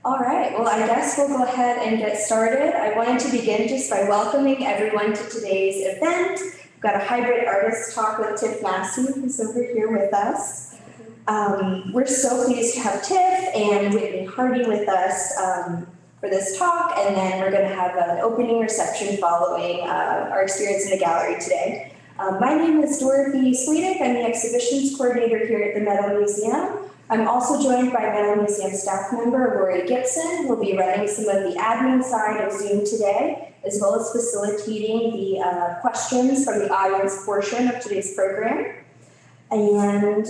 All right, well, I guess we'll go ahead and get started. I wanted to begin just by welcoming everyone to today's event. We've got a hybrid artist talk with Tiff Massey, who's over here with us. We're so pleased to have Tiff and Whitney Hardy with us for this talk, and then we're going to have an opening reception following our experience in the gallery today. My name is Dorothy Swedick. I'm the exhibitions coordinator here at the Metal Museum. I'm also joined by Metal Museum staff member Lori Gibson, who will be running some of the admin side of Zoom today, as well as facilitating the questions from the audience portion of today's program. And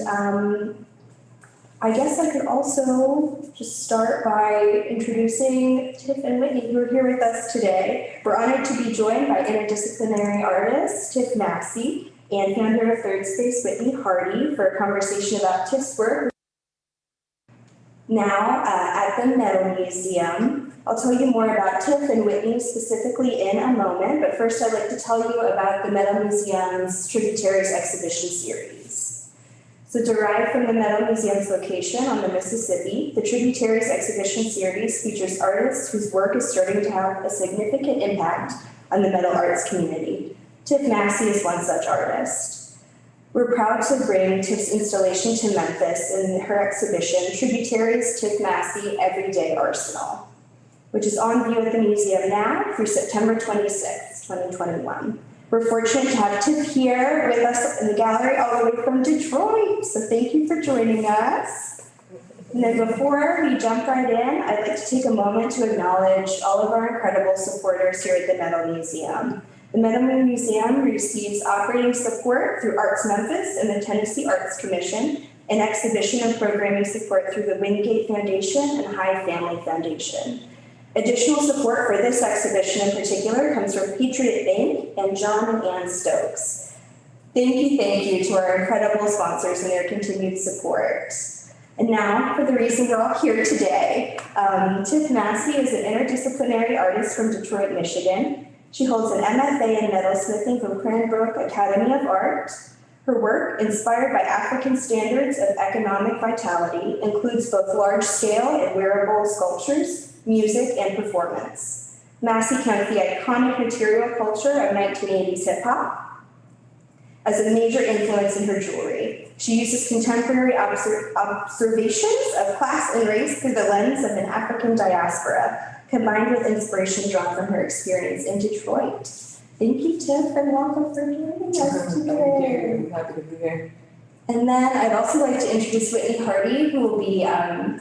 I guess I could also just start by introducing Tiff and Whitney, who are here with us today. We're honored to be joined by interdisciplinary artist Tiff Massey and founder of Third Space, Whitney Hardy, for a conversation about Tiff's work. Now, at the Metal Museum, I'll tell you more about Tiff and Whitney specifically in a moment, but first I'd like to tell you about the Metal Museum's Tributaries exhibition series. So derived from the Metal Museum's location on the Mississippi, the Tributaries exhibition series features artists whose work is starting to have a significant impact on the metal arts community. Tiff Massey is one such artist. We're proud to bring Tiff's installation to Memphis in her exhibition, Tributaries, Tiff Massey, Everyday Arsenal, which is on view at the museum now through September 26, 2021. We're fortunate to have Tiff here with us in the gallery all the way from Detroit, so thank you for joining us. And then before we jump right in, I'd like to take a moment to acknowledge all of our incredible supporters here at the Metal Museum. The Metal Museum receives operating support through Arts Memphis and the Tennessee Arts Commission, and exhibition and programming support through the Wingate Foundation and High Family Foundation. Additional support for this exhibition in particular comes from Patriot Bank and John and Ann Stokes. Thank you to our incredible sponsors and their continued support. And now, for the reason we're all here today, Tiff Massey is an interdisciplinary artist from Detroit, Michigan. She holds an MFA in metalsmithing from Cranbrook Academy of Art. Her work, inspired by African standards of economic vitality, includes both large-scale and wearable sculptures, music, and performance. Massey counts the iconic material culture of 1980s hip-hop as a major influence in her jewelry. She uses contemporary observations of class and race through the lens of an African diaspora, combined with inspiration drawn from her experience in Detroit. Thank you, Tiff, and welcome for joining us today. Thank you. I'm happy to be here. And then I'd also like to introduce Whitney Hardy, who will be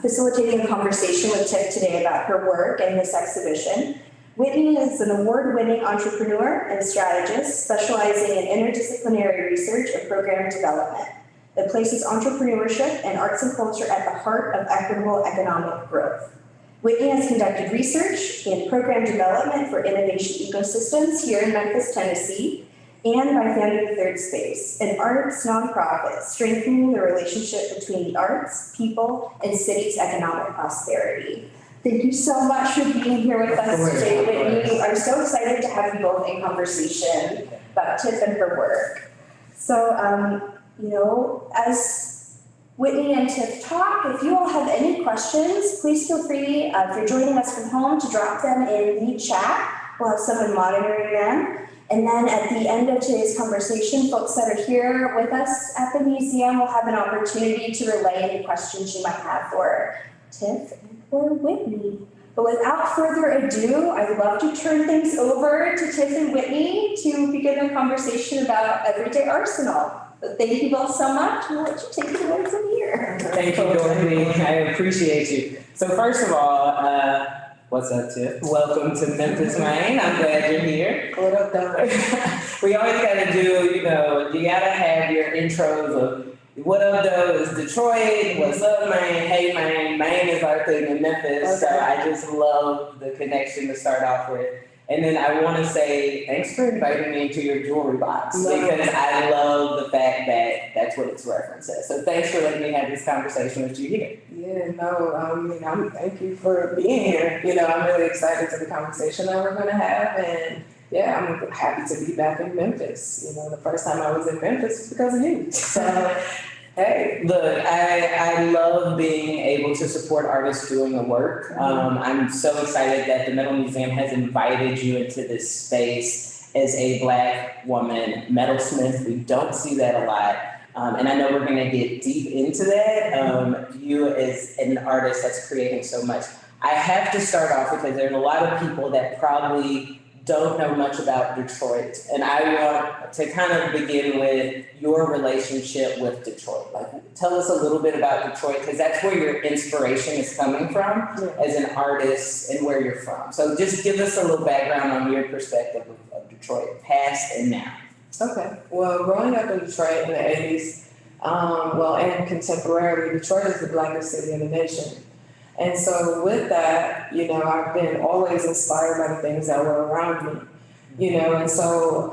facilitating a conversation with Tiff today about her work and this exhibition. Whitney is an award-winning entrepreneur and strategist specializing in interdisciplinary research and program development that places entrepreneurship and arts and culture at the heart of equitable economic growth. Whitney has conducted research in program development for innovation ecosystems here in Memphis, Tennessee, and by founding Third Space, an arts nonprofit strengthening the relationship between the arts, people, and cities' economic prosperity. Thank you so much for being here with us today, Whitney. I'm so excited to have you both in conversation about Tiff and her work. So, as Whitney and Tiff talk, if you all have any questions, please feel free, if you're joining us from home, to drop them in the chat. We'll have someone monitoring them. And then at the end of today's conversation, folks that are here with us at the museum will have an opportunity to relay any questions you might have for Tiff or Whitney. But without further ado, I'd love to turn things over to Tiff and Whitney to begin a conversation about Everyday Arsenal. So thank you both so much, and I'll let you take it away from here. Thank you, Dorothy. I appreciate you. So first of all, what's up, Tiff? Welcome to Memphis, Maine. I'm glad you're here. What up, Don? We always gotta do, you gotta have your intros of what up, though, is Detroit, what's up, Maine, hey, Maine. Maine is our thing in Memphis, Okay. so I just love the connection to start off with. And then I want to say thanks for inviting me into your jewelry box, because I love the fact that that's what its reference is. So thanks for letting me have this conversation with you here. Yeah, no, thank you for being here. I'm really excited for the conversation that we're going to have, and yeah, I'm happy to be back in Memphis. The first time I was in Memphis was because of you. So Hey. Look, I love being able to support artists doing the work. I'm so excited that the Metal Museum has invited you into this space as a Black woman metalsmith. We don't see that a lot. And I know we're gonna get deep into that. You as an artist that's creating so much. I have to start off because there's a lot of people that probably don't know much about Detroit. And I want to kind of begin with your relationship with Detroit. Like, tell us a little bit about Detroit, because that's where your inspiration is coming from as an artist and where you're from. So just give us a little background on your perspective of Detroit, past and now. Okay. Well, growing up in Detroit in the 80s, and contemporarily, Detroit is the blackest city in the nation. And so with that, I've been always inspired by the things that were around me, and so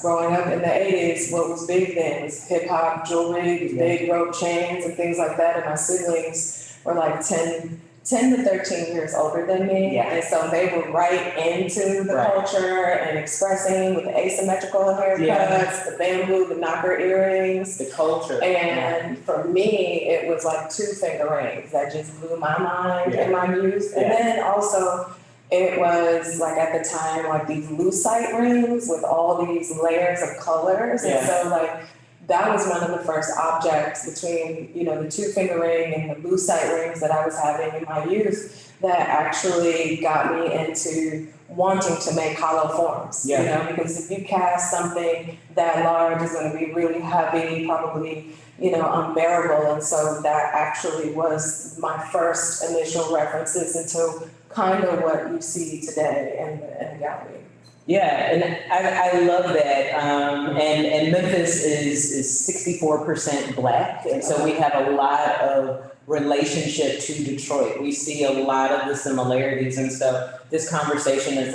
growing up in the 80s, what was big then was hip hop, jewelry, big rope chains and things like that. And my siblings were like 10 to 13 years older than me. Yeah. And so they were right into the culture and expressing with the asymmetrical haircuts, the bamboo, the knocker earrings. The culture. And for me, it was like 2 finger rings that just blew my mind in my youth. And then also it was like at the time, like these lucite rings with all these layers of colors. And so like, that was one of the first objects between, the 2 finger ring and the lucite rings that I was having in my youth that actually got me into wanting to make hollow forms. Because if you cast something that large, it's going to be really heavy, probably, unbearable. And so that actually was my first initial references into kind of what you see today in the gallery. Yeah, and I love that. And Memphis is 64% Black, and so we have a lot of relationship to Detroit. We see a lot of the similarities, and so this conversation is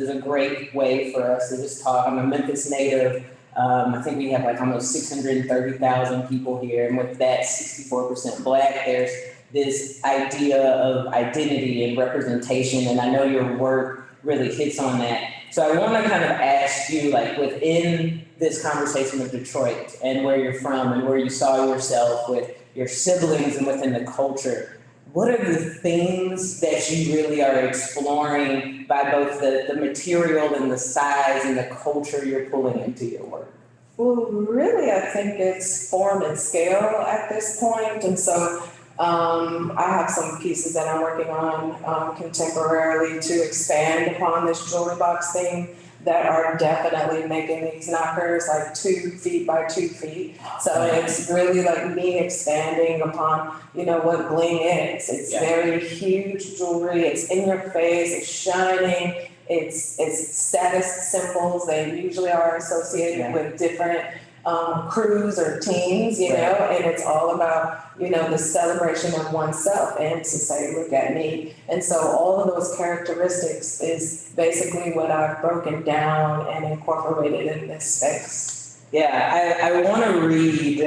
a great way for us to just talk. I'm a Memphis native. I think we have like almost 630,000 people here, and with that 64% Black, there's this idea of identity and representation, and I know your work really hits on that. So I want to kind of ask you, like, within this conversation of Detroit and where you're from and where you saw yourself with your siblings and within the culture, what are the things that you really are exploring by both the material and the size and the culture you're pulling into your work? Well, really, I think it's form and scale at this point. And so I have some pieces that I'm working on contemporarily to expand upon this jewelry box theme that are definitely making these knockers like 2 feet by 2 feet. So it's really like me expanding upon, what bling is. It's very huge jewelry. It's in your face. It's shining. It's status symbols. They usually are associated with different crews or teams, and it's all about, the celebration of oneself and to say, look at me. And so all of those characteristics is basically what I've broken down and incorporated in this space. Yeah, I want to read,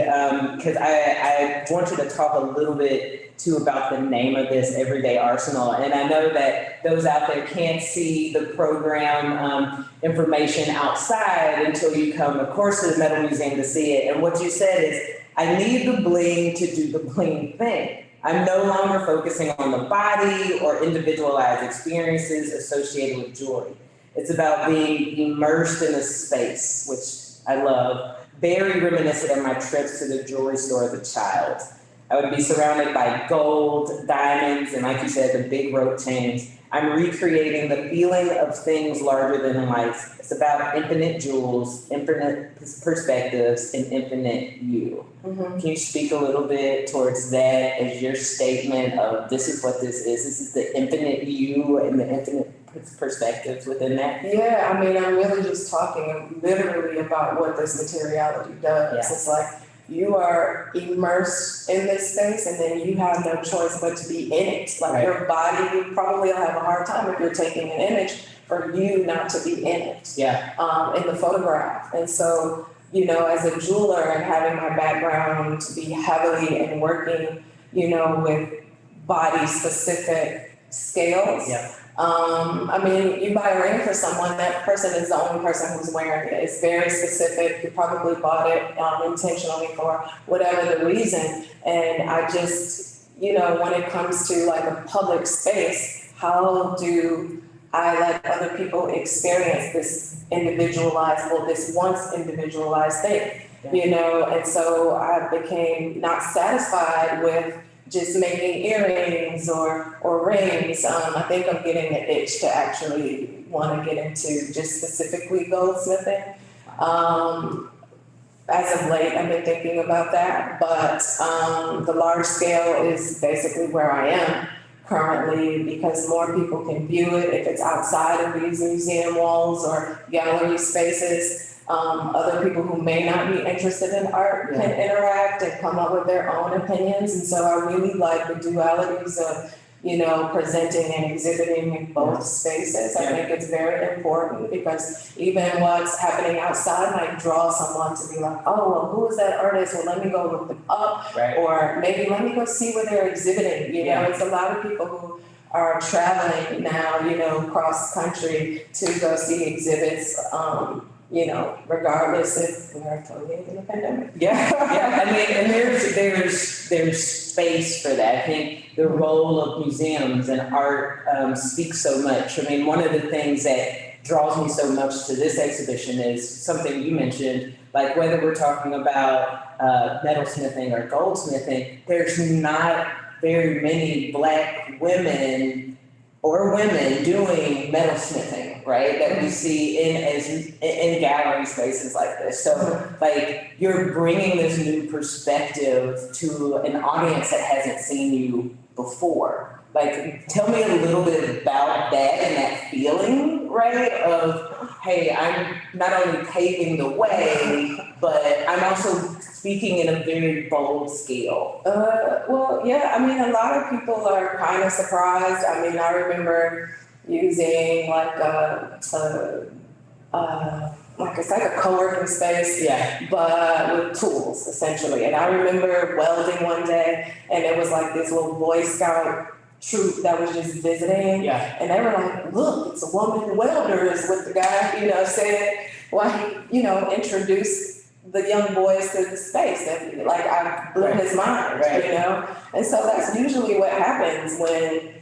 because I want you to talk a little bit too about the name of this Everyday Arsenal. And I know that those out there can't see the program information outside until you come, of course, to the Metal Museum to see it. And what you said is, I need the bling to do the bling thing. I'm no longer focusing on the body or individualized experiences associated with jewelry. It's about being immersed in a space, which I love, very reminiscent of my trips to the jewelry store as a child. I would be surrounded by gold, diamonds, and like you said, the big rope chains. I'm recreating the feeling of things larger than life. It's about infinite jewels, infinite perspectives, and infinite you. Can you speak a little bit towards that as your statement of this is what this is? This is the infinite you and the infinite perspectives within that? Yeah, I mean, I'm really just talking literally about what this materiality does. Yeah. It's like you are immersed in this space and then you have no choice but to be in it. Like your body, you probably will have a hard time if you're taking an image for you not to be in it. In the photograph. And so, as a jeweler and having my background to be heavily and working, with body specific scales. I mean, you buy a ring for someone, that person is the only person who's wearing it. It's very specific. You probably bought it intentionally for whatever the reason. And I just, when it comes to like a public space, how do I let other people experience this this once individualized thing, And so I became not satisfied with just making earrings or rings. I think I'm getting an itch to actually want to get into just specifically goldsmithing. As of late, I've been thinking about that, but the large scale is basically where I am currently because more people can view it if it's outside of these museum walls or gallery spaces. Other people who may not be interested in art can interact and come up with their own opinions. And so I really like the dualities of, presenting and exhibiting in both spaces. I think it's very important because even what's happening outside might draw someone to be like, oh, well, who is that artist? Well, let me go look them up. Right. Or maybe let me go see where they're exhibiting. It's a lot of people who are traveling now, cross country to go see exhibits. Regardless if we're totally in a pandemic. I mean, and there's space for that. I think the role of museums and art speaks so much. I mean, one of the things that draws me so much to this exhibition is something you mentioned, like whether we're talking about metalsmithing or goldsmithing, there's not very many Black women or women doing metalsmithing, right? That we see in gallery spaces like this. So like you're bringing this new perspective to an audience that hasn't seen you before. Like tell me a little bit about that and that feeling, right? Of, hey, I'm not only paving the way, but I'm also speaking in a very bold scale. I mean, a lot of people are kind of surprised. I mean, I remember using it's like a co-working space, but with tools essentially. And I remember welding one day, and it was like this little Boy Scout troop that was just visiting, and they were like, "Look, it's a woman welders," with the guy, saying why he, introduced the young boys to the space, and like I blew his mind, And so that's usually what happens when,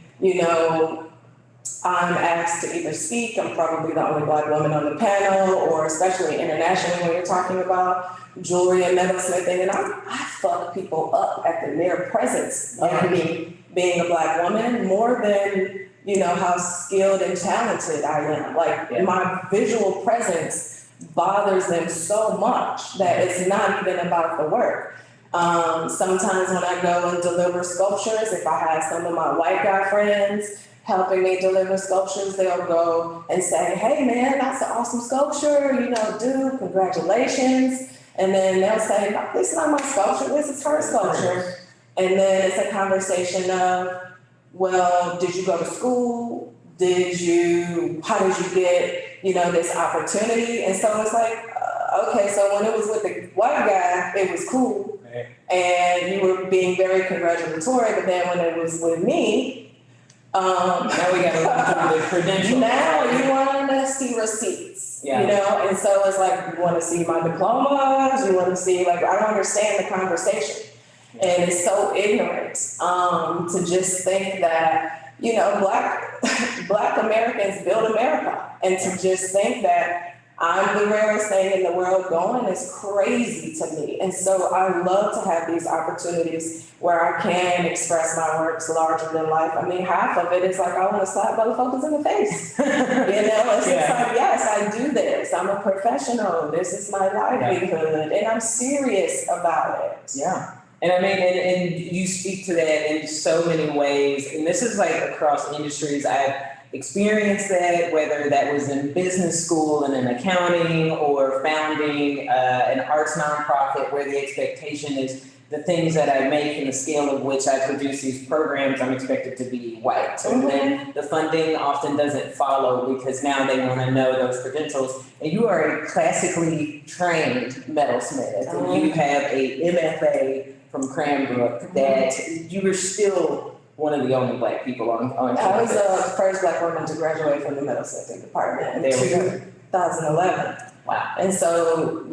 I'm asked to either speak. I'm probably the only Black woman on the panel, or especially internationally when you're talking about jewelry and metalsmithing, and I fuck people up at the mere presence of me being a Black woman more than, how skilled and talented I am. Like my visual presence bothers them so much that it's not even about the work. Sometimes when I go and deliver sculptures, if I have some of my white guy friends helping me deliver sculptures, they'll go and say, "Hey man, that's an awesome sculpture, dude, congratulations." And then they'll say, "No, this is not my sculpture, this is her sculpture." And then it's a conversation of, well, did you go to school? How did you get, this opportunity? And so it's like, okay, so when it was with the white guy, it was cool. Right. And you were being very congratulatory, but then when it was with me, now we got to run through the credentials. Now you want to see receipts, and so it's like, you want to see my diplomas, you want to see, like, I don't understand the conversation. And it's so ignorant to just think that, Black Americans build America, and to just think that I'm the rarest thing in the world going is crazy to me. And so I love to have these opportunities where I can express my works larger than life. I mean, half of it is like, I want to slap motherfuckers in the face. It's just like, yes, I do this. I'm a professional. This is my livelihood, and I'm serious about it. Yeah. And I mean, and you speak to that in so many ways. And this is like across industries. I've experienced that, whether that was in business school and in accounting, or founding an arts nonprofit where the expectation is the things that I make and the scale of which I produce these programs, I'm expected to be white. So then the funding often doesn't follow because now they want to know those credentials. And you are a classically trained metalsmith, and you have a MFA from Cranbrook that you were still one of the only Black people on I was campus. the first Black woman to graduate from the metal sifting department in There we go. 2011. Wow. And so,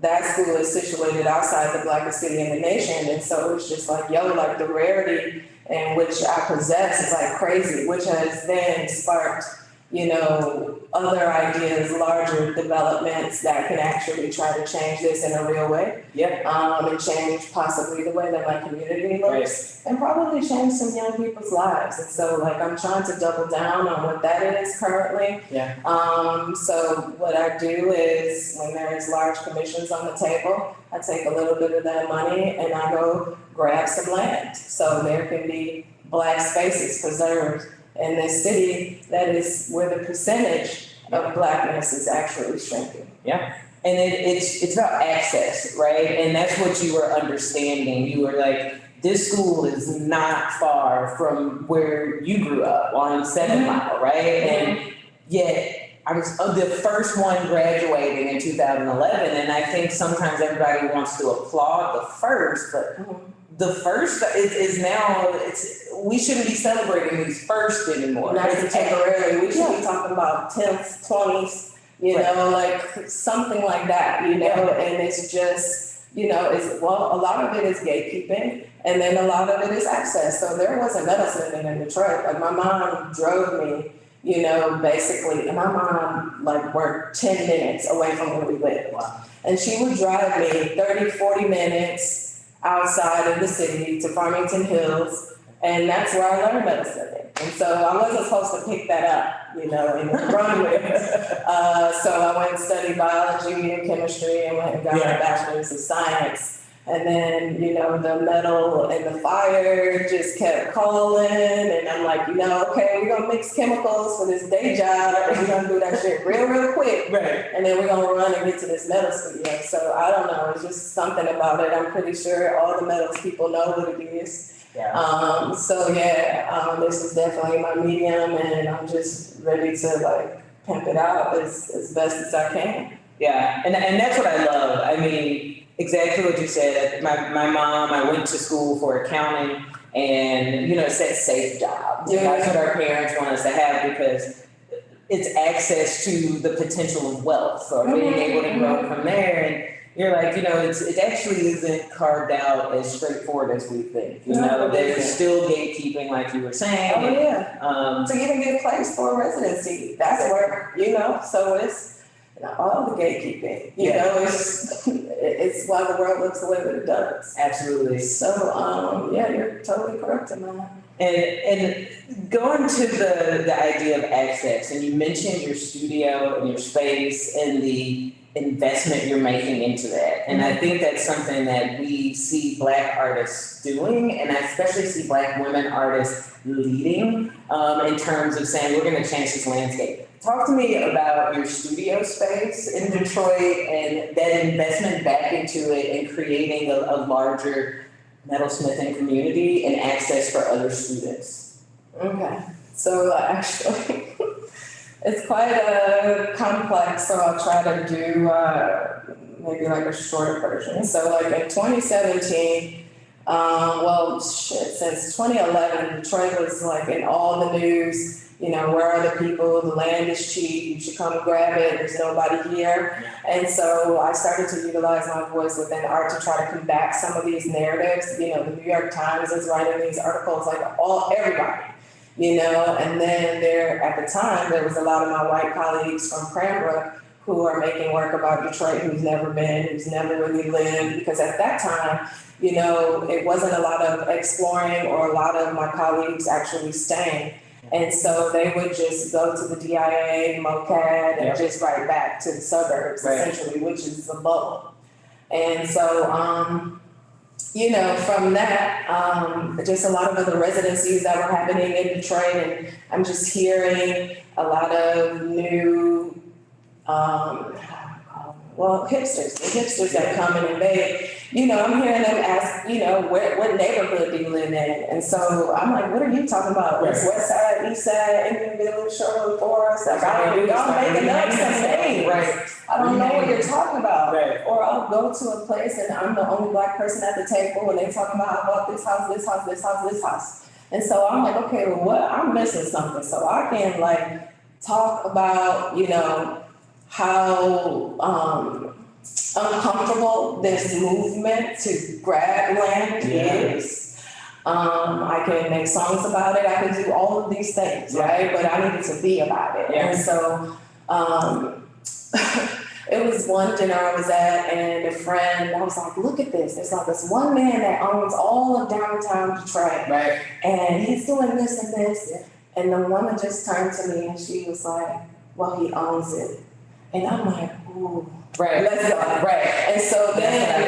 that school is situated outside the blackest city in the nation. And so it's just like, like the rarity in which I possess is like crazy, which has then sparked, other ideas, larger developments that can actually try to change this in a real way. Yeah. And change possibly the way that my community looks and probably change some young people's lives. And so like, I'm trying to double down on what that is currently. Yeah. So what I do is when there's large commissions on the table, I take a little bit of that money and I go grab some land. So there can be Black spaces preserved in this city that is where the percentage of Blackness is actually shrinking. Yeah. And it's about access, right? And that's what you were understanding. You were like, this school is not far from where you grew up on 7 Mile, right? And yet I was the first one graduating in 2011, and I think sometimes everybody wants to applaud the first, but the first is now, we shouldn't be celebrating these first anymore. Not contemporarily, we should be talking about 10th, 20th, like something like that, and it's just, a lot of it is gatekeeping, and then a lot of it is access. So there was a metal sifting in Detroit. Like my mom drove me, basically, and my mom like worked 10 minutes away from where we lived. Wow. And she would drive me 30, 40 minutes outside of the city to Farmington Hills, and that's where I learned metal sifting. And so I wasn't supposed to pick that up, and run with it. So I went and studied biology and chemistry and went and got my bachelor's of science. And then, the metal and the fire just kept calling, and I'm like, okay, we're gonna mix chemicals for this day job, and we're gonna do that shit real quick. Right. And then we're gonna run and get to this metal studio. So I don't know, it's just something about it. I'm pretty sure all the metals people know what it is. Yeah. This is definitely my medium, and I'm just ready to like pimp it out as best as I can. Yeah, and that's what I love. I mean, exactly what you said. My mom, I went to school for accounting, and it said safe job. Yeah. That's what our parents want us to have because it's access to the potential of wealth or being able to grow from there. And you're like, it actually isn't carved out as straightforward as we think. There's still gatekeeping, like you were saying. Oh yeah. To even get a place for a residency, that's where So it's. All the gatekeeping, it's why the world looks the way that it does. Absolutely. So, you're totally correct in that. And going to the idea of access, and you mentioned your studio and your space and the investment you're making into that. And I think that's something that we see Black artists doing, and I especially see Black women artists leading in terms of saying, we're going to change this landscape. Talk to me about your studio space in Detroit and that investment back into it and creating a larger metalsmithing community and access for other students. Okay, so actually, it's quite complex, so I'll try to do maybe like a shorter version. So like in 2017, since 2011, Detroit was like in all the news. Where are the people? The land is cheap. You should come and grab it. There's nobody here. And so I started to utilize my voice within art to try to combat some of these narratives. The New York Times is writing these articles like everybody, and then at the time, there was a lot of my white colleagues from Cranbrook who are making work about Detroit, who's never really lived, because at that time, it wasn't a lot of exploring or a lot of my colleagues actually staying. And so they would just go to the DIA, MOCAD, and just right back to the suburbs, essentially, which is the bubble. And so, from that, just a lot of other residencies that were happening in Detroit, and I'm just hearing a lot of new, hipsters, the hipsters that come and invade. I'm hearing them ask, what neighborhood do you live in? And so I'm like, what are you talking about? It's West Side, East Side, Indian Village, Sherwood Forest. Like, y'all making up some names. Right. I don't know what you're talking about. Right. Or I'll go to a place and I'm the only Black person at the table and they talking about I bought this house, this house, this house, this house. And so I'm like, okay, well, what, I'm missing something. So I can like talk about, how, uncomfortable this movement to grab land is. I can make songs about it. I can do all of these things, right? But I needed to be about it. Yeah. And so, it was one dinner I was at, and a friend, I was like, look at this. There's like this one man that owns all of downtown Detroit. Right. And he's doing this and this. Yeah. And the woman just turned to me and she was like, well, he owns it. And I'm like, ooh. Right. Let's go. Right. And so then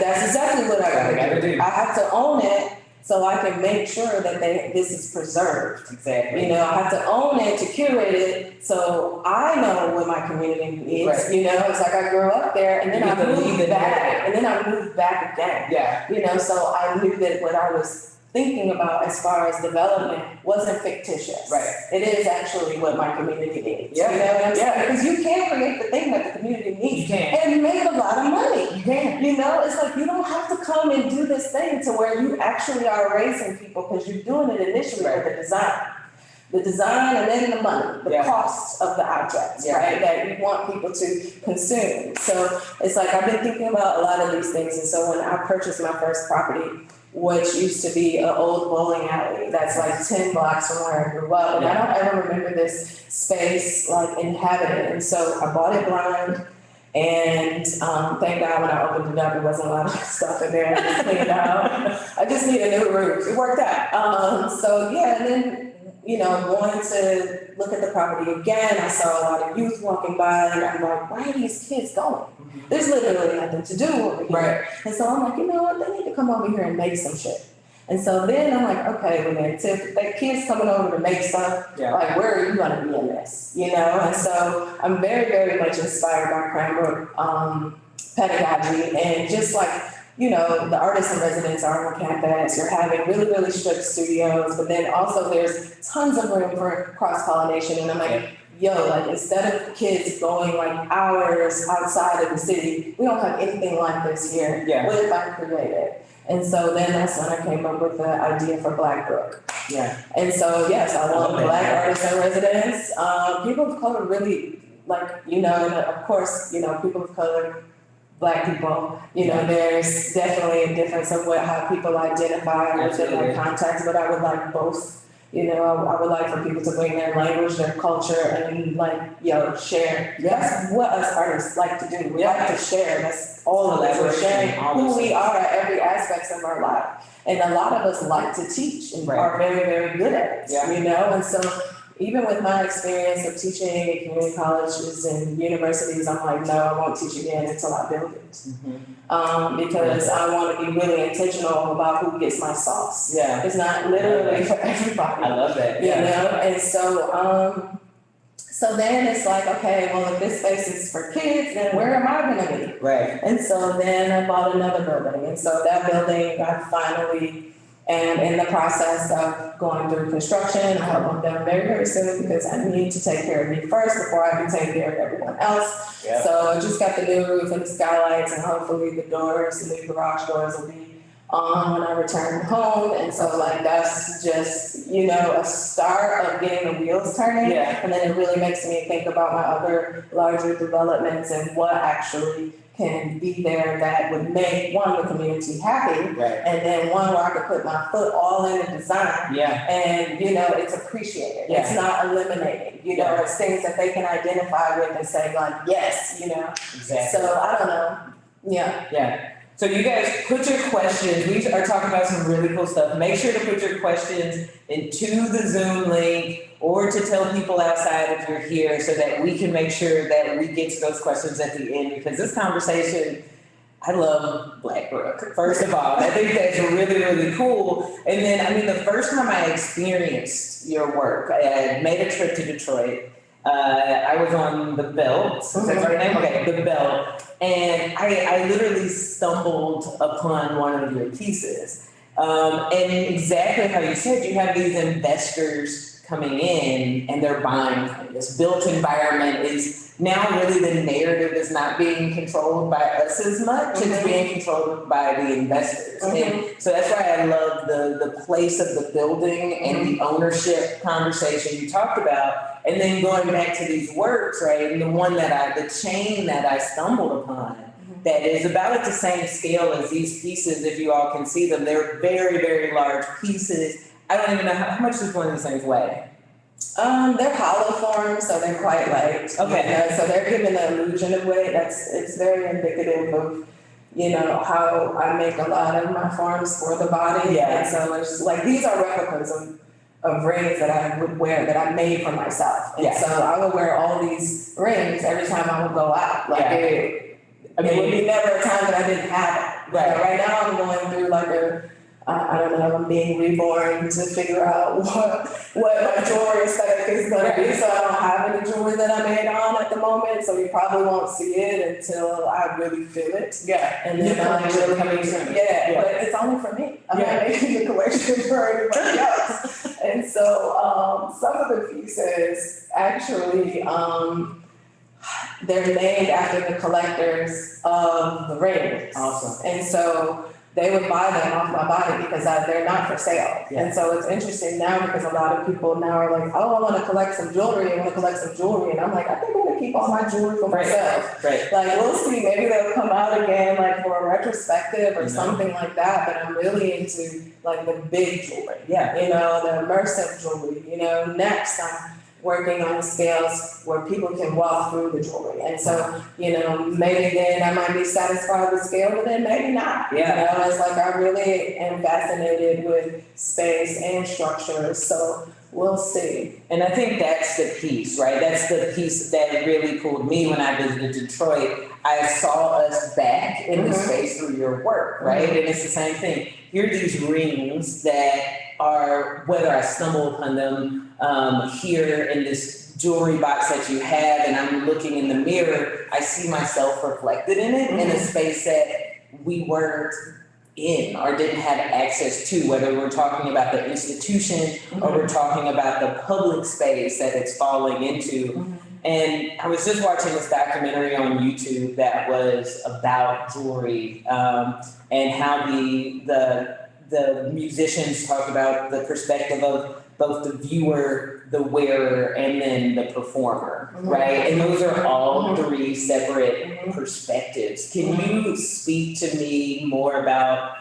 that's exactly what I gotta do. I have to own it so I can make sure that this is preserved. Exactly. I have to own it, to curate it, so I know what my community needs. Right. It's like I grew up there and then I moved back, and then I moved back again. Yeah. So I knew that what I was thinking about as far as development wasn't fictitious. Right. It is actually what my community needs. Yeah. You know what I'm saying? Yeah. Because you can create the thing that the community needs. You can. And make a lot of money. You can. It's like you don't have to come and do this thing to where you actually are raising people, because you're doing it initially Right. for the design. The design and then the money, the cost of the objects, right, that you want people to consume. So it's like I've been thinking about a lot of these things. And so when I purchased my first property, which used to be an old bowling alley that's like 10 blocks from where I grew up. And I don't ever remember this space like inhabited. And so I bought it blind, and thank God when I opened it up, there wasn't a lot of stuff in there. I just cleaned out. I just need a new roof. It worked out. And then, going to look at the property again, I saw a lot of youth walking by, and I'm like, where are these kids going? There's literally nothing to do over here. Right. And so I'm like, you know what, they need to come over here and make some shit. And so then I'm like, okay, well then, Tiff, that kid's coming over to make stuff, like, where are you gonna be in this? And so I'm very, very much inspired by Cranbrook pedagogy, and just like, the artists in residence are on campus, you're having really, really strict studios, but then also there's tons of room for cross-pollination. And I'm like, like instead of kids going like hours outside of the city, we don't have anything like this here. Yeah. What if I create it? And so then that's when I came up with the idea for Blackbrook. Yeah. And so, yes, I want Black artists in residence. People of color really, like, and of course, people of color, Black people, there's definitely a difference of how people identify within their context, but I would like both. I would like for people to bring their language, their culture, and share. That's what us artists like to do. We like to share. That's all of us. We're sharing who we are at every aspect of our life. And a lot of us like to teach and are very, very good at it. And so even with my experience of teaching in community colleges and universities, I'm like, no, I won't teach again until I build it. Because I want to be really intentional about who gets my sauce. Yeah. It's not literally for everybody. I love that. And so, so then it's like, okay, well, if this space is for kids, then where am I going to be? Right. And so then I bought another building. And so that building, I finally am in the process of going through construction. I hope I'm done very, very soon, because I need to take care of me first before I can take care of everyone else. Yep. So I just got the new roof and the skylights, and hopefully the doors, the new garage doors will be on when I return home. And so like that's just, a start of getting the wheels turning. Yeah. And then it really makes me think about my other larger developments and what actually can be there that would make the community happy. Right. And then where I could put my foot all in the design. Yeah. And, it's appreciated. Yeah. It's not eliminated. It's things that they can identify with and say like, yes, Exactly. So I don't know. Yeah. Yeah. So you guys put your questions, we are talking about some really cool stuff. Make sure to put your questions into the Zoom link, or to tell people outside if you're here, so that we can make sure that we get to those questions at the end, because this conversation, I love Blackbrook, first of all. I think that's really, really cool. And then, the first time I experienced your work, I had made a trip to Detroit. I was on the Belt, is that the right name? Okay, the Belt. And I literally stumbled upon one of your pieces. And exactly how you said, you have these investors coming in and they're buying. This built environment is now really the narrative is not being controlled by us as much, it's being controlled by the investors. And so that's why I love the place of the building and the ownership conversation you talked about. And then going back to these works, right, and the chain that I stumbled upon, that is about at the same scale as these pieces, if you all can see them. They're very, very large pieces. I don't even know how much does one of these things weigh? They're hollow forms, so they're quite light. Okay. So they're giving the illusion of weight. It's very indicative of, how I make a lot of my forms for the body. Yeah. And so it's like, these are replicas of rings that I would wear, that I made for myself. And so I would wear all these rings every time I would go out. Like it would be never a time that I didn't have it. Right. Right now I'm going through I don't know, I'm being reborn to figure out what my jewelry aesthetic is gonna be. So I don't have any jewelry that I made on at the moment, so you probably won't see it until I really feel it. Yeah. And then but it's only for me. I'm not making the collection for anybody else. And so some of the pieces actually they're named after the collectors of the rings. Awesome. And so they would buy them off my body because they're not for sale. Yeah. And so it's interesting now because a lot of people now are like, oh, I want to collect some jewelry. And I'm like, I think I'm going to keep all my jewelry for myself. Right. Like, we'll see. Maybe they'll come out again, like for a retrospective or something like that. But I'm really into like the big jewelry. Yeah. The immersive jewelry. Next I'm working on scales where people can walk through the jewelry. And so, maybe then I might be satisfied with scale, but then maybe not. Yeah. It's like I really am fascinated with space and structure. So we'll see. And I think that's the piece, right? That's the piece that really pulled me when I visited Detroit. I saw us back in the space through your work, right? And it's the same thing. Here are these rings that are, whether I stumble upon them here in this jewelry box that you have, and I'm looking in the mirror, I see myself reflected in it in a space that we weren't in or didn't have access to, whether we're talking about the institution or we're talking about the public space that it's falling into. And I was just watching this documentary on YouTube that was about jewelry and how the musicians talk about the perspective of both the viewer, the wearer, and then the performer, right? And those are all three separate perspectives. Can you speak to me more about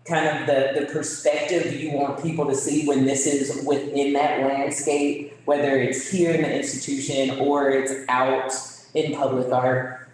kind of the perspective you want people to see when this is within that landscape, whether it's here in the institution or it's out in public art?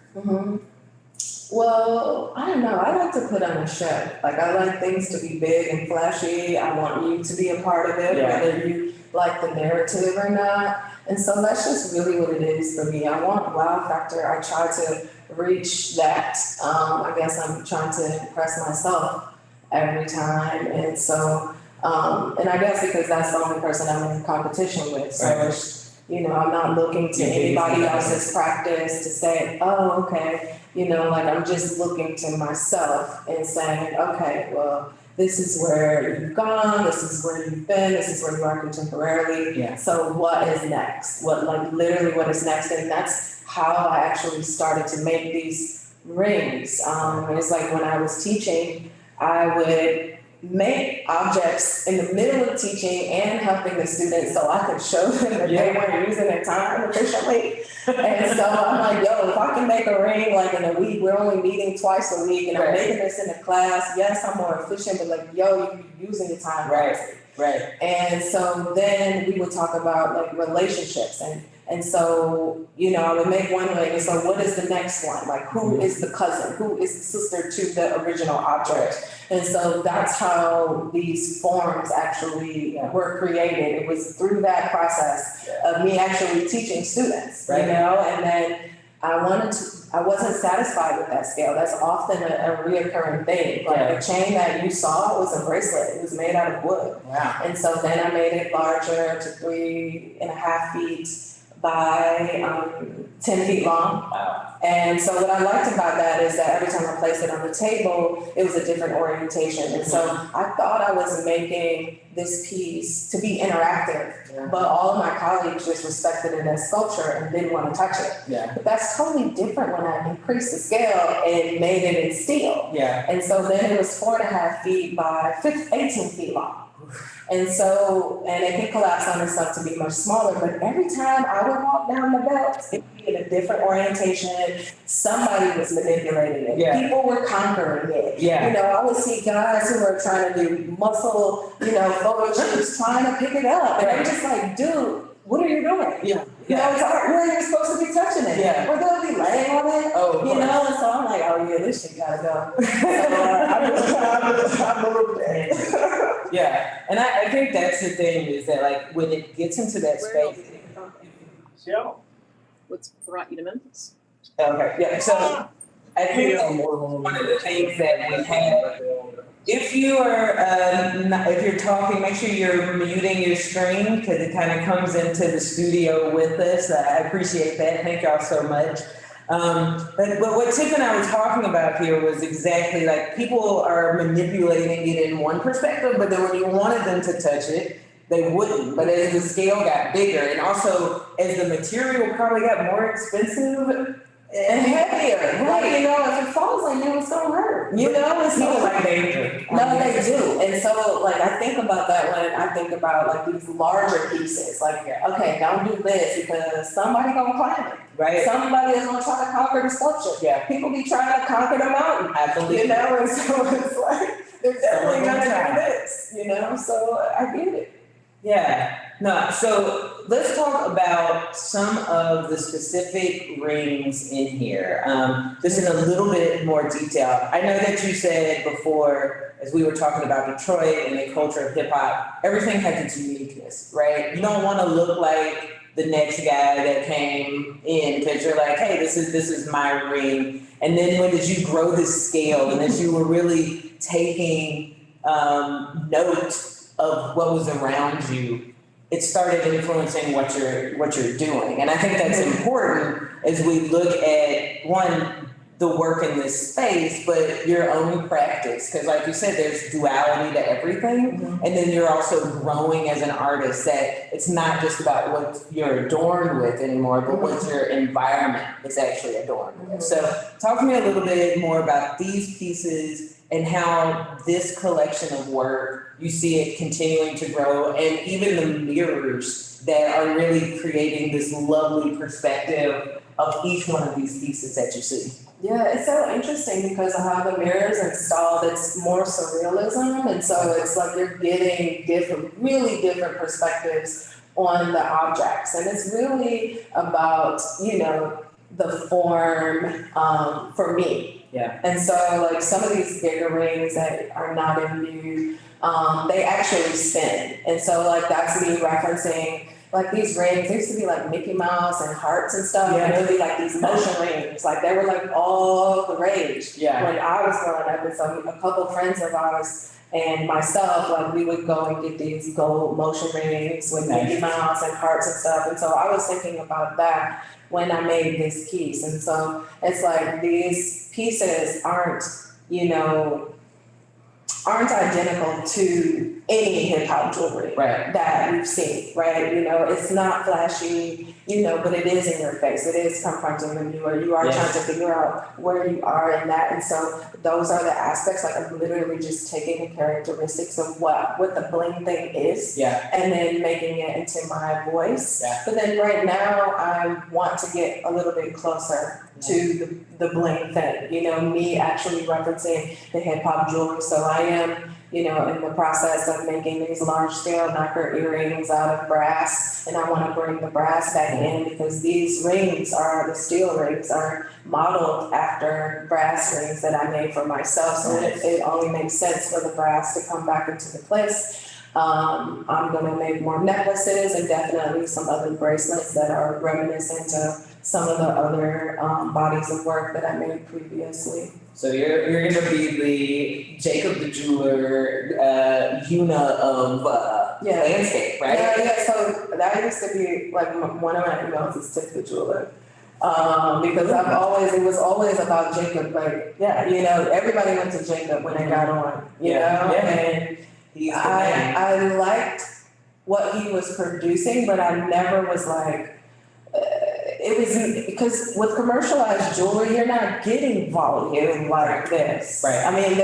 Well, I don't know. I like to put on a show. Like, I like things to be big and flashy. I want you to be a part of it, whether you like the narrative or not. And so that's just really what it is for me. I want wow factor. I try to reach that. I guess I'm trying to impress myself every time. And so, and I guess because that's the only person I'm in competition with. So it's, I'm not looking to anybody else's practice to say, oh, okay. Like I'm just looking to myself and saying, okay, well, this is where you've gone, this is where you've been, this is where you are contemporarily. Yeah. So what is next? Literally what is next? And that's how I actually started to make these rings. It's like when I was teaching, I would make objects in the middle of teaching and helping the students so I could show them that they weren't using their time efficiently. And so I'm like, yo, if I can make a ring like in a week, we're only meeting twice a week and I'm making this in a class, yes, I'm more efficient, but like, yo, you're using your time wisely. Right. And so then we would talk about like relationships and so, I would make one ring and so what is the next one? Like who is the cousin? Who is the sister to the original object? And so that's how these forms actually were created. It was through that process of me actually teaching students, and then I wasn't satisfied with that scale. That's often a reoccurring thing. Like the chain that you saw was a bracelet. It was made out of wood. Wow. And so then I made it larger to 3.5 feet by 10 feet long. Wow. And so what I liked about that is that every time I placed it on the table, it was a different orientation. And so I thought I was making this piece to be interactive, but all of my colleagues just respected it as sculpture and didn't want to touch it. Yeah. But that's totally different when I increased the scale and made it in steel. Yeah. And so then it was 4.5 feet by 18 feet long. And so, and it can collapse on itself to be much smaller, but every time I would walk down the belt, it would be in a different orientation. Somebody was manipulating it. Yeah. People were conquering it. Yeah. You know, I would see guys who were trying to do muscle, photo shoots, trying to pick it up. And I'm just like, dude, what are you doing? Yeah. You know, it's art, where you're supposed to be touching it. Yeah. We're gonna be laying on it. Oh, of you course. know, and so I'm like, oh yeah, this shit gotta go. So I moved it. Yeah, and I think that's the thing is that like when it gets into that space. What's brought you to Memphis? Okay, yeah, so I think that one of the things that we have, if you are, if you're talking, make sure you're muting your screen because it kind of comes into the studio with us. I appreciate that. Thank y'all so much. But what Tiff and I were talking about here was exactly like people are manipulating it in one perspective, but then when you wanted them to touch it, they wouldn't. But as the scale got bigger and also as the material probably got more expensive and heavier, Right, if it falls on you, it's gonna hurt. It's people so like danger. No, they do. And so like I think about that when I think about like these larger pieces. Like, okay, don't do this because somebody gonna climb it. Right? Somebody is gonna try to conquer the sculpture. Yeah. People be trying to conquer the mountain. I believe And so it's like they're definitely Someone gonna gonna do this, so I get it. Yeah, no, so let's talk about some of the specific rings in here, just in a little bit more detail. I know that you said before, as we were talking about Detroit and the culture of hip hop, everything has its uniqueness, right? You don't want to look like the next guy that came in because you're like, hey, this is my ring. And then when did you grow this scale and as you were really taking note of what was around you, it started influencing what you're doing. And I think that's important as we look at one, the work in this space, but your own practice. Because like you said, there's duality to everything. And then you're also growing as an artist that it's not just about what you're adorned with anymore, but what your environment is actually adorned with. So talk to me a little bit more about these pieces and how this collection of work, you see it continuing to grow, and even the mirrors that are really creating this lovely perspective of each one of these pieces that you see. Yeah, it's so interesting because of how the mirror is installed, it's more surrealism. And so it's like you're getting really different perspectives on the objects. And it's really about, the form for me. Yeah. And so like some of these bigger rings that are not in view, they actually spin. And so like that's me referencing like these rings, they used to be like Mickey Mouse and hearts and stuff. Yeah. And it would be like these motion rings. Like they were like all the rage when I was growing up. And so a couple friends of ours and myself, like we would go and get these gold motion rings with Mickey Mouse and hearts and stuff. And so I was thinking about that when I made this piece. And so it's like these pieces aren't identical to any hip hop jewelry that we've seen, right? It's not flashy, but it is in your face. It is confronting you, or you are trying to figure out where you are in that. And so those are the aspects, like I'm literally just taking the characteristics of what the bling thing is and then making it into my voice. But then right now I want to get a little bit closer to the bling thing, me actually referencing the hip hop jewelry. So I am, in the process of making these large scale knocker earrings out of brass, and I want to bring the brass back in because these rings the steel rings are modeled after brass rings that I made for myself. So it only makes sense for the brass to come back into the place. I'm gonna make more necklaces and definitely some other bracelets that are reminiscent of some of the other bodies of work that I made previously. So you're gonna be the Jacob the Jeweler, Una of landscape, right? Yeah. So that used to be like one of my emails is Tiff the Jeweler. Because it was always about Jacob, like, everybody went to Jacob when they got on, you know? And He's the man. I liked what he was producing, but I never was like, it was, because with commercialized jewelry, you're not getting volume like this. Right. I mean,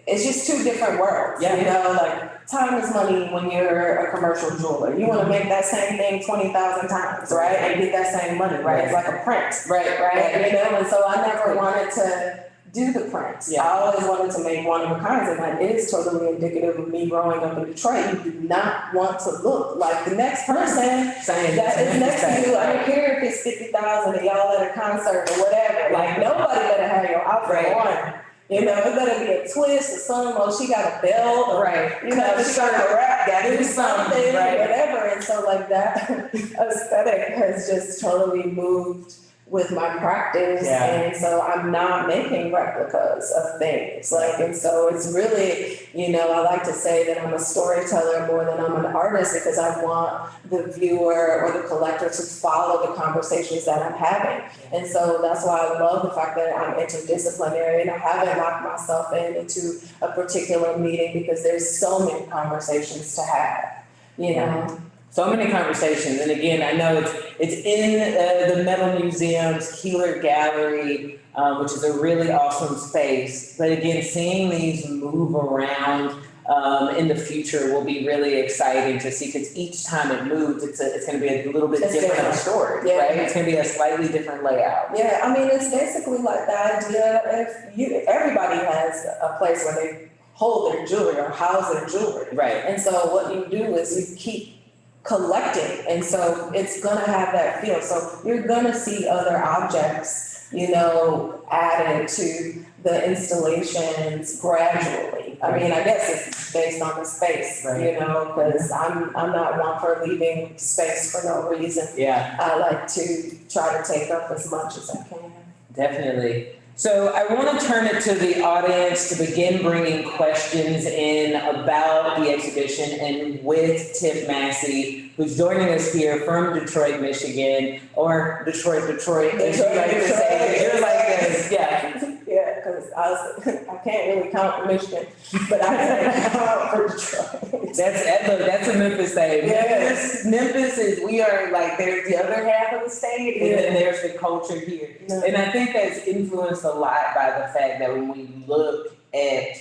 it's just two different worlds, like time is money when you're a commercial jeweler. You wanna make that same thing 20,000 times, right? And get that same money, right? It's like a print, right? And so I never wanted to do the prints. Yeah. I always wanted to make one of a kinds, and that is totally indicative of me growing up in Detroit. You do not want to look like the next person that is next to you. I don't care if it's 50,000 and y'all at a concert or whatever. Like, nobody better have your outfit on. It better be a twist or something, or she got a belt, or, she got a rap, got to do something, whatever. And so, like, that aesthetic has just totally moved with my practice, and so I'm not making replicas of things, and so it's really, I like to say that I'm a storyteller more than I'm an artist, because I want the viewer or the collector to follow the conversations that I'm having. And so that's why I love the fact that I'm interdisciplinary, and I haven't locked myself into a particular meeting, because there's so many conversations to have, So many conversations, and again, I know it's in the Metal Museum's Keeler Gallery, which is a really awesome space. But again, seeing these move around in the future will be really exciting to see, because each time it moves, it's going to be a little bit different of a story, right? It's going to be a slightly different layout. Yeah, I mean, it's basically like the idea everybody has a place where they hold their jewelry or house their jewelry. Right. And so what you do is you keep collecting, and so it's gonna have that feel. So you're gonna see other objects, added to the installations gradually. I mean, I guess it's based on the space, because I'm not one for leaving space for no reason. Yeah. I like to try to take up as much as I can. Definitely. So I want to turn it to the audience to begin bringing questions in about the exhibition, and with Tiff Massey, who's joining us here from Detroit, Michigan, or Detroit, as you like to say. You're like this, Yeah, because I can't really count for Michigan, but I can count for Detroit. That's a Memphis thing. Yes. Memphis is, we are like, there's the other half of the state, and then there's the culture here. And I think that's influenced a lot by the fact that when we look at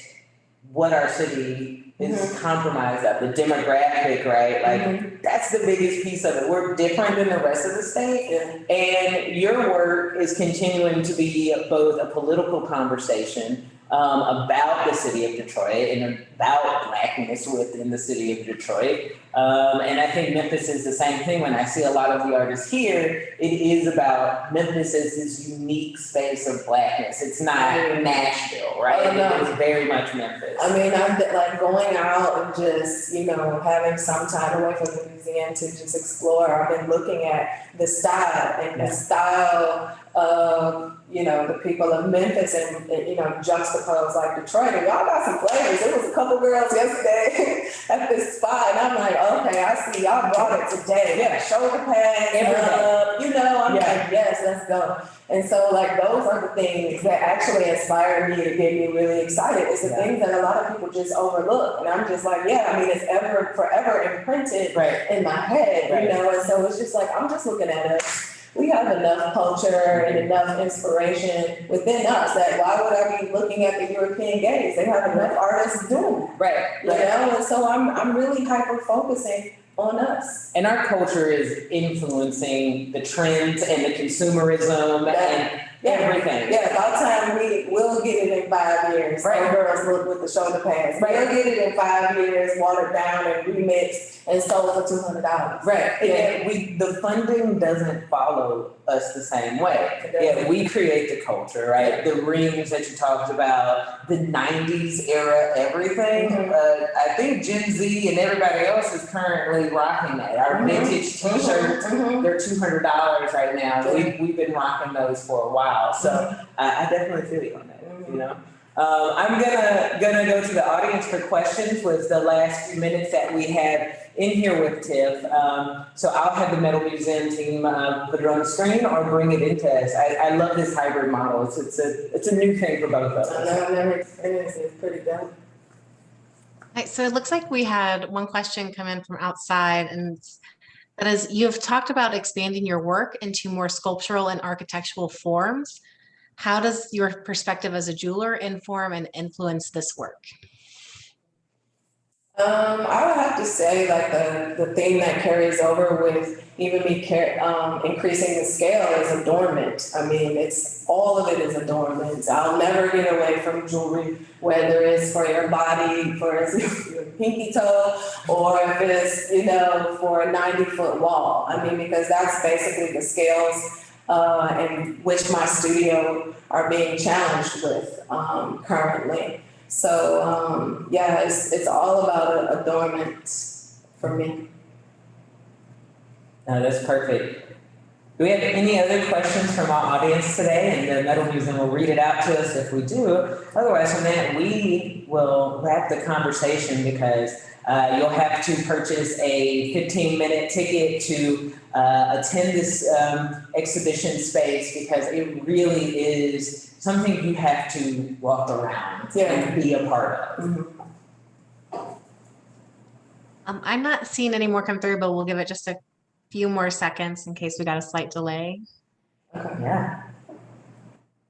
what our city is compromised of, the demographic, right? Like, that's the biggest piece of it. We're different than the rest of the state. And your work is continuing to be both a political conversation about the city of Detroit and about Blackness within the city of Detroit. And I think Memphis is the same thing. When I see a lot of the artists here, it is about Memphis as this unique space of Blackness. It's not Nashville, right? Oh, no. It is very much Memphis. I mean, I'm like going out and just, having some time away from the museum to just explore. I've been looking at the style and the style of, the people of Memphis, and juxtaposed like Detroit. And y'all got some flavors. There was a couple girls yesterday at this spot, and I'm like, okay, I see y'all brought it today. Yeah, shoulder pads, I'm like, yes, let's go. And so, like, those are the things that actually inspire me to get me really excited. It's the things that a lot of people just overlook. And I'm just like, it's forever imprinted in my head, and so it's just like, I'm just looking at us. We have enough culture and enough inspiration within us that why would I be looking at the European gays? They have enough artists doing it. And so I'm really hyper-focusing on us. And our culture is influencing the trends and the consumerism and everything. Yeah, about time we will get it in 5 years. Right. Girls look with the shoulder pads. Right. We'll get it in 5 years, watered down and remixed and sold for $200. Right. And the funding doesn't follow us the same way. Yeah, we create the culture, right? The rings that you talked about, the 90s era, everything. I think Gen Z and everybody else is currently rocking that. Our vintage t-shirts, they're $200 right now. We've been rocking those for a while. So I definitely feel you on that, I'm gonna go to the audience for questions with the last few minutes that we have in here with Tiff. So I'll have the Metal Museum team put it on the screen or bring it into us. I love this hybrid model. It's a new thing for both of I us. know, I've never experienced it, it's pretty dope. Right, so it looks like we had one question come in from outside, and that is, you've talked about expanding your work into more sculptural and architectural forms. How does your perspective as a jeweler inform and influence this work? I would have to say like the theme that carries over with even me increasing the scale is adornment. I mean, it's all of it is adornment. I'll never get away from jewelry, whether it's for your body, for your pinky toe, or if it's, you know, for a 90-foot wall. I mean, because that's basically the scales in which my studio are being challenged with currently. So yeah, it's all about adornment for me. No, that's perfect. Do we have any other questions from our audience today? And the Metal Museum will read it out to us if we do. Otherwise, from that, we will wrap the conversation because you'll have to purchase a 15-minute ticket to attend this exhibition space because it really is something you have to walk around and be a part of. Mm-hmm. I'm not seeing any more come through, but we'll give it just a few more seconds in case we got a slight delay. Okay. Yeah.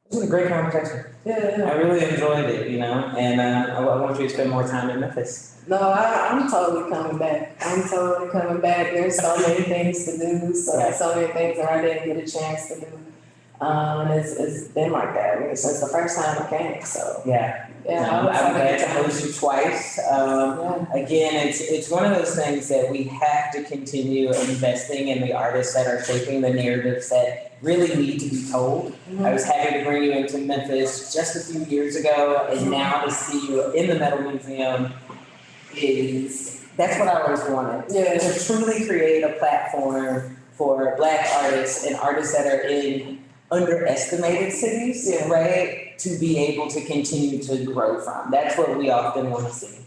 This was a great conversation. Yeah. I really enjoyed it, you know, and I want you to spend more time in Memphis. No, I'm totally coming back. I'm totally coming back. There's so many things to do, so many things that I didn't get a chance to do. And it's been like that since the first time I came. So Yeah. I'm I'm glad to host you twice. Again, it's one of those things that we have to continue investing in the artists that are shaping the narratives that really need to be told. Mm-hmm. I was happy to bring you into Memphis just a few years ago, and now to see you in the Metal Museum that's what I always wanted. Yeah. To truly create a platform for Black artists and artists that are in underestimated cities, right? To be able to continue to grow from. That's what we often want to see.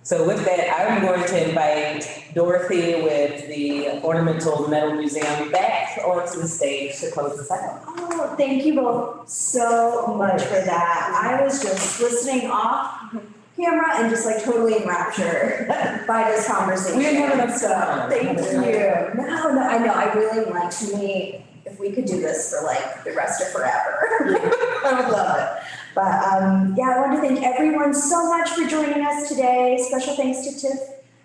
So with that, I'm going to invite Dorothy with the Ornamental Metal Museum back onto the stage to close us out. Oh, thank you both so much for that. I was just listening off camera and just like totally enraptured by this conversation. We didn't have enough time. Thank you. No, I know. I really like to me. If we could do this for like the rest of forever, I would love it. But I want to thank everyone so much for joining us today. Special thanks to Tiff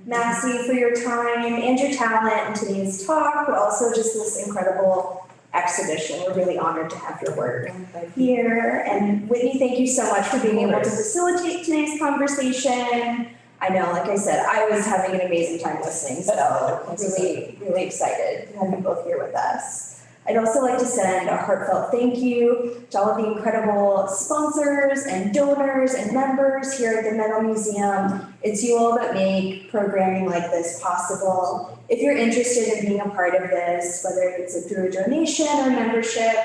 Massey for your time and your talent in today's talk, but also just this incredible exhibition. We're really honored to have your work here. And Whitney, thank you so much for being able to facilitate today's conversation. I know, like I said, I was having an amazing time listening, so really, really excited to have you both here with us. I'd also like to send a heartfelt thank you to all of the incredible sponsors and donors and members here at the Metal Museum. It's you all that make programming like this possible. If you're interested in being a part of this, whether it's through a donation or membership,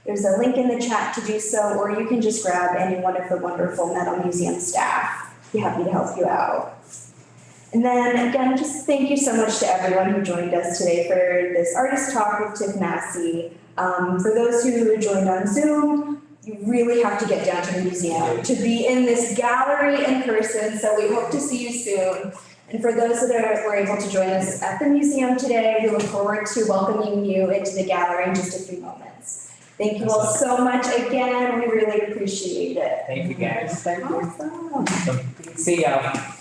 there's a link in the chat to do so, or you can just grab any one of the wonderful Metal Museum staff. Be happy to help you out. And then again, just thank you so much to everyone who joined us today for this artist talk with Tiff Massey. For those who joined on Zoom, you really have to get down to the museum to be in this gallery in person, so we hope to see you soon. And for those that were able to join us at the museum today, we look forward to welcoming you into the gallery in just a few moments. Thank you all so much again. We really appreciate it. Thank you guys. Thank you. Awesome. See y'all.